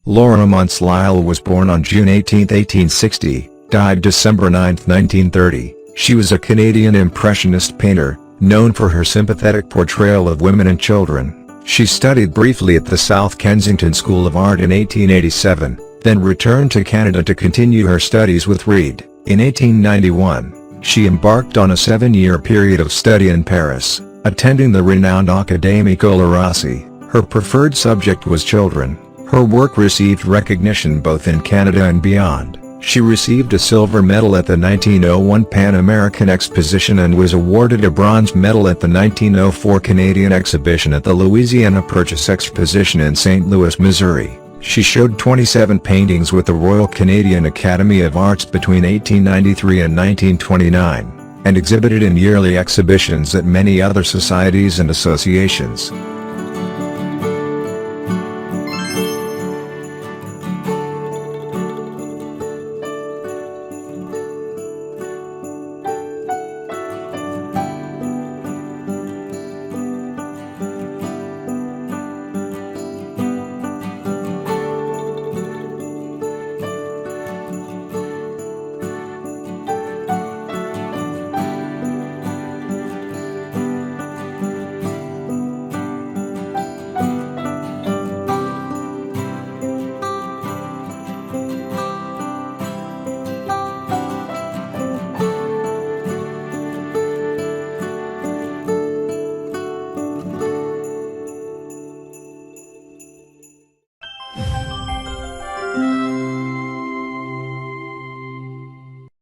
Laura Muntz Lyall was born on June 18, 1860, died December 9, 1930. She was a Canadian Impressionist painter, known for her sympathetic portrayal of women and children. She studied briefly at the South Kensington School of Art in 1887, then returned to Canada to continue her studies with Reid. In 1891, she embarked on a 7-year period of study in Paris, attending the renowned Academie Colarossi. Her preferred subject was children. Her work received recognition both in Canada and beyond. She received a silver medal at the 1901 Pan American Exposition and was awarded a bronze medal at the 1904 Canadian Exhibition at the Louisiana Purchase Exposition in St. Louis, Missouri. She showed 27 paintings with the Royal Canadian Academy of Arts between 1893 and 1929, and exhibited in yearly exhibitions at many other societies and associations.